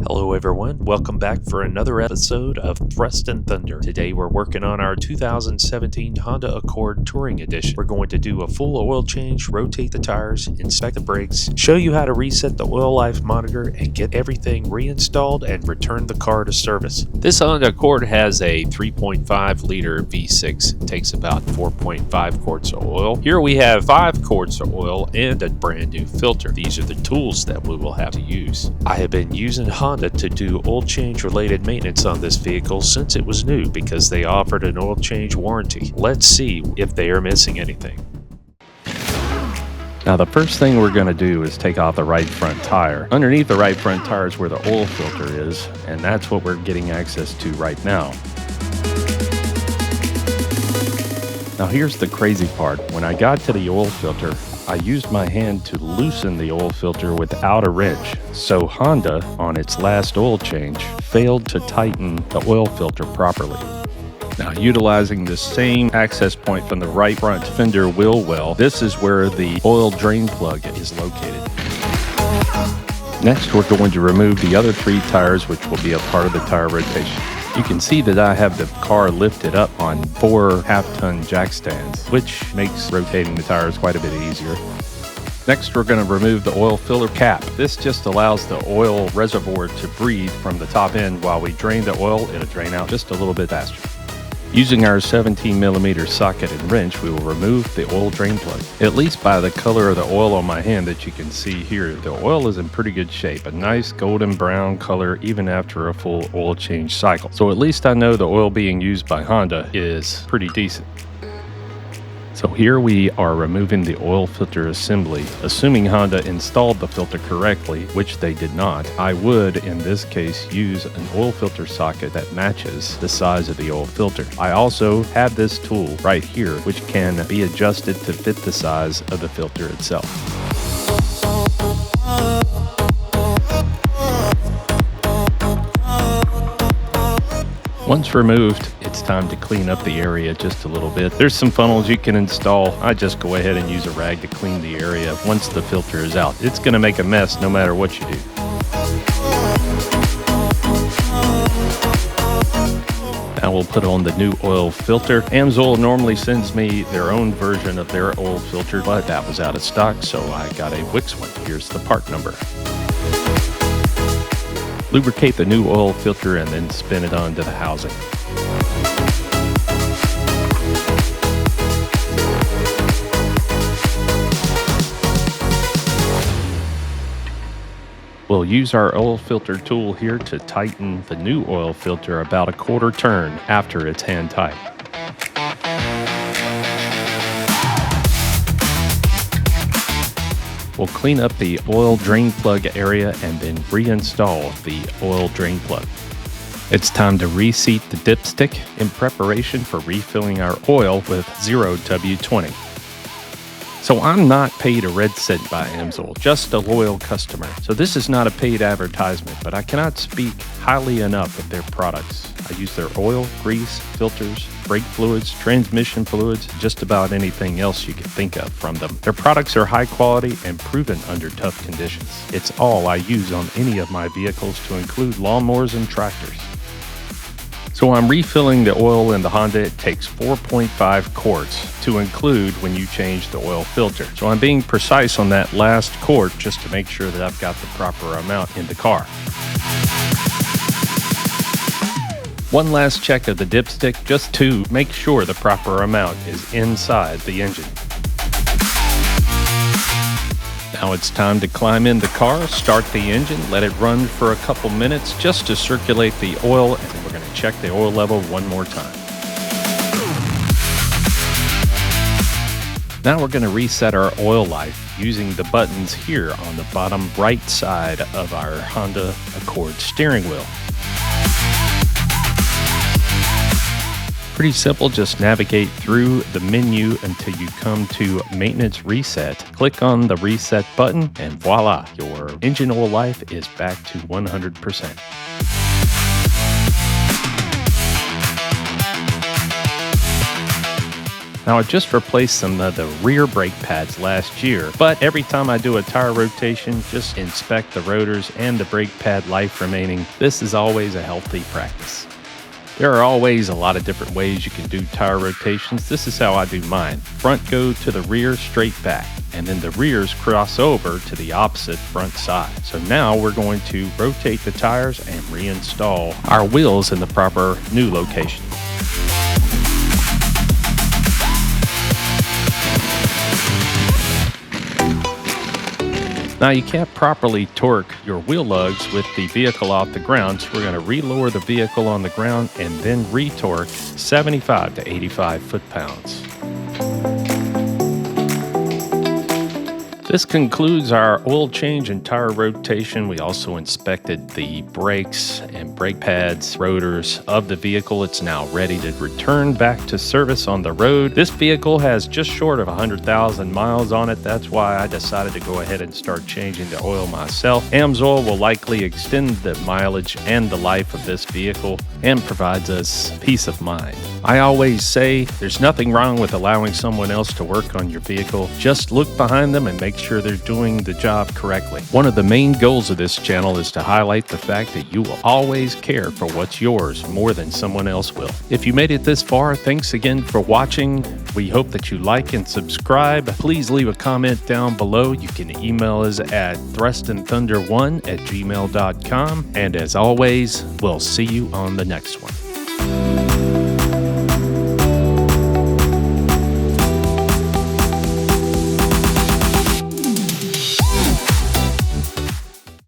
Hello everyone, welcome back for another episode of Thrust and Thunder. Today we're working on our 2017 Honda Accord Touring Edition. We're going to do a full oil change, rotate the tires, inspect the brakes, show you how to reset the oil life monitor, and get everything reinstalled and return the car to service. This Honda Accord has a 3.5 liter V6. It takes about 4.5 quarts of oil. Here we have 5 quarts of oil and a brand new filter. These are the tools that we will have to use. I have been using Honda to do oil change related maintenance on this vehicle since it was new because they offered an oil change warranty. Let's see if they are missing anything. Now the first thing we're going to do is take off the right front tire. Underneath the right front tire is where the oil filter is, and that's what we're getting access to right now. Now here's the crazy part. When I got to the oil filter, I used my hand to loosen the oil filter without a wrench. So Honda, on its last oil change, failed to tighten the oil filter properly. Now, utilizing the same access point from the right front fender wheel well, this is where the oil drain plug is located. Next, we're going to remove the other 3 tires, which will be a part of the tire rotation. You can see that I have the car lifted up on 4 half-ton jack stands, which makes rotating the tires quite a bit easier. Next, we're going to remove the oil filler cap. This just allows the oil reservoir to breathe from the top end. While we drain the oil, it'll drain out just a little bit faster. Using our 17mm socket and wrench, we will remove the oil drain plug. At least by the color of the oil on my hand that you can see here, the oil is in pretty good shape. A nice golden brown color even after a full oil change cycle. So at least I know the oil being used by Honda is pretty decent. So here we are removing the oil filter assembly. Assuming Honda installed the filter correctly, which they did not, I would, in this case, use an oil filter socket that matches the size of the oil filter. I also have this tool right here, which can be adjusted to fit the size of the filter itself. Once removed, it's time to clean up the area just a little bit. There's some funnels you can install. I just go ahead and use a rag to clean the area once the filter is out. It's going to make a mess no matter what you do. Now we'll put on the new oil filter. AMSOil normally sends me their own version of their oil filter, but that was out of stock, so I got a Wix one. Here's the part number. Lubricate the new oil filter and then spin it onto the housing. We'll use our oil filter tool here to tighten the new oil filter about a quarter turn after it's hand tight. We'll clean up the oil drain plug area and then reinstall the oil drain plug. It's time to reseat the dipstick in preparation for refilling our oil with 0W20. So I'm not paid a red cent by AMSOil, just a loyal customer. So this is not a paid advertisement, but I cannot speak highly enough of their products. I use their oil, grease, filters, brake fluids, transmission fluids, just about anything else you can think of from them. Their products are high quality and proven under tough conditions. It's all I use on any of my vehicles, to include lawnmowers and tractors. So I'm refilling the oil in the Honda. It takes 4.5 quarts to include when you change the oil filter. So I'm being precise on that last quart just to make sure that I've got the proper amount in the car. One last check of the dipstick just to make sure the proper amount is inside the engine. Now it's time to climb in the car, start the engine, let it run for a couple minutes just to circulate the oil, and then we're going to check the oil level one more time. Now we're going to reset our oil life using the buttons here on the bottom right side of our Honda Accord steering wheel. Pretty simple, just navigate through the menu until you come to Maintenance Reset. Click on the Reset button and voila, your engine oil life is back to 100%. Now, I just replaced some of the rear brake pads last year, but every time I do a tire rotation, just inspect the rotors and the brake pad life remaining. This is always a healthy practice. There are always a lot of different ways you can do tire rotations. This is how I do mine. Front go to the rear straight back, and then the rears cross over to the opposite front side. So now we're going to rotate the tires and reinstall our wheels in the proper new location. Now, you can't properly torque your wheel lugs with the vehicle off the ground, so we're going to relower the vehicle on the ground and then re-torque 75 to 85 foot-pounds. This concludes our oil change and tire rotation. We also inspected the brakes and brake pads, rotors of the vehicle. It's now ready to return back to service on the road. This vehicle has just short of 100,000 miles on it. That's why I decided to go ahead and start changing the oil myself. AMSOil will likely extend the mileage and the life of this vehicle and provides us peace of mind. I always say there's nothing wrong with allowing someone else to work on your vehicle. Just look behind them and make sure they're doing the job correctly. One of the main goals of this channel is to highlight the fact that you will always care for what's yours more than someone else will. If you made it this far, thanks again for watching. We hope that you like and subscribe. Please leave a comment down below. You can email us at thrustandthunder1@gmail.com. And as always, we'll see you on the next one.